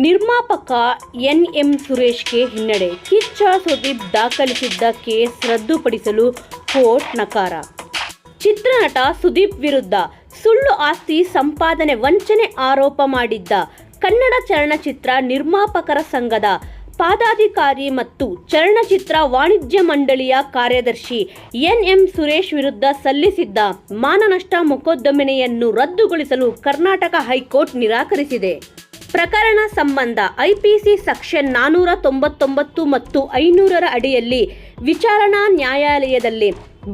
ನಿರ್ಮಾಪಕ ಎನ್.ಎಂ. ಸುರೇಶ್ಗೆ ಹಿನ್ನಡೆ. ಕಿಚ್ಚ ಸುದೀಪ್ ದಾಖಲಿಸಿದ್ದ ಕೇಸ್ ರದ್ದುಪಡಿಸಲು ಕೋರ್ಟ್ ನಕಾರ. ಚಿತ್ರನಟ ಸುದೀಪ್ ವಿರುದ್ಧ ಸುಳ್ಳು ಆಸ್ತಿ ಸಂಪಾದನೆ ವಂಚನೆ ಆರೋಪ ಮಾಡಿದ್ದ ಕನ್ನಡ ಚಲನಚಿತ್ರ ನಿರ್ಮಾಪಕರ ಸಂಘದ ಪದಾಧಿಕಾರಿ ಮತ್ತು ಚಲನಚಿತ್ರ ವಾಣಿಜ್ಯ ಮಂಡಳಿಯ ಕಾರ್ಯದರ್ಶಿ ಎನ್.ಎಂ. ಸುರೇಶ್ ವಿರುದ್ಧ ಸಲ್ಲಿಸಿದ್ದ ಮಾನನಷ್ಟ ಮೊಕದ್ದಮೆಯನ್ನು ರದ್ದುಗೊಳಿಸಲು ಕರ್ನಾಟಕ ಹೈಕೋರ್ಟ್ ನಿರಾಕರಿಸಿದೆ. ಪ್ರಕರಣ ಸಂಬಂಧ ಐಪಿಸಿ ಸೆಕ್ಷನ್ 499 ಮತ್ತು 500 ಅಡಿಯಲ್ಲಿ ವಿಚಾರಣಾ ನ್ಯಾಯಾಲಯದಲ್ಲಿ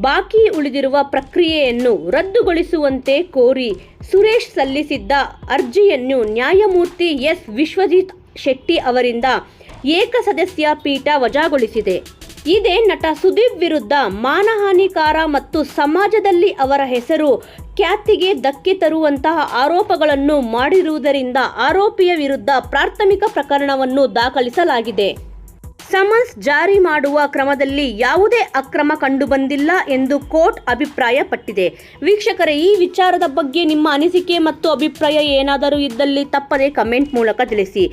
ಬಾಕಿ ಉಳಿದಿರುವ ಪ್ರಕ್ರಿಯೆಯನ್ನು ರದ್ದುಗೊಳಿಸುವಂತೆ ಕೋರಿ ಸುರೇಶ್ ಸಲ್ಲಿಸಿದ್ದ ಅರ್ಜಿಯನ್ನು ನ್ಯಾಯಮೂರ್ತಿ ಎಸ್. ವಿಶ್ವಜಿತ್ ಶೆಟ್ಟಿ ಅವರಿಂದ ಏಕಸದಸ್ಯ ಪೀಠ ವಜಾಗೊಳಿಸಿದೆ. ಇದೇ ನಟ ಸುದೀಪ್ ವಿರುದ್ಧ ಮಾನಹಾನಿಕಾರ ಮತ್ತು ಸಮಾಜದಲ್ಲಿ ಅವರ ಹೆಸರು ಖ್ಯಾತಿಗೆ ಧಕ್ಕೆ ತರುವಂತಹ ಆರೋಪಗಳನ್ನು ಮಾಡಿರುವುದರಿಂದ ಆರೋಪಿಯ ವಿರುದ್ಧ ಪ್ರಾಥಮಿಕ ಪ್ರಕರಣವನ್ನು ದಾಖಲಿಸಲಾಗಿದೆ. ಸಮನ್ಸ್ ಜಾರಿ ಮಾಡುವ ಕ್ರಮದಲ್ಲಿ ಯಾವುದೇ ಅಕ್ರಮ ಕಂಡುಬಂದಿಲ್ಲ ಎಂದು ಕೋರ್ಟ್ ಅಭಿಪ್ರಾಯಪಟ್ಟಿದೆ. ವೀಕ್ಷಕರೇ, ಈ ವಿಚಾರದ ಬಗ್ಗೆ ನಿಮ್ಮ ಅನಿಸಿಕೆ ಮತ್ತು ಅಭಿಪ್ರಾಯ ಏನಾದರೂ ಇದ್ದಲ್ಲಿ ತಪ್ಪದೇ ಕಮೆಂಟ್ ಮೂಲಕ ತಿಳಿಸಿ.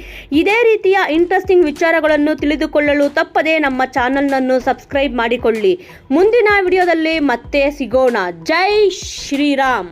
ಇದೇ ರೀತಿಯ ಇಂಟ್ರೆಸ್ಟಿಂಗ್ ವಿಚಾರಗಳನ್ನು ತಿಳಿದುಕೊಳ್ಳಲು ತಪ್ಪದೇ ನಮ್ಮ ಚಾನಲ್ನನ್ನು ಸಬ್ಸ್ಕ್ರೈಬ್ ಮಾಡಿಕೊಳ್ಳಿ. ಮುಂದಿನ ವಿಡಿಯೋದಲ್ಲಿ ಮತ್ತೆ ಸಿಗೋಣ. ಜೈ ಶ್ರೀರಾಮ್.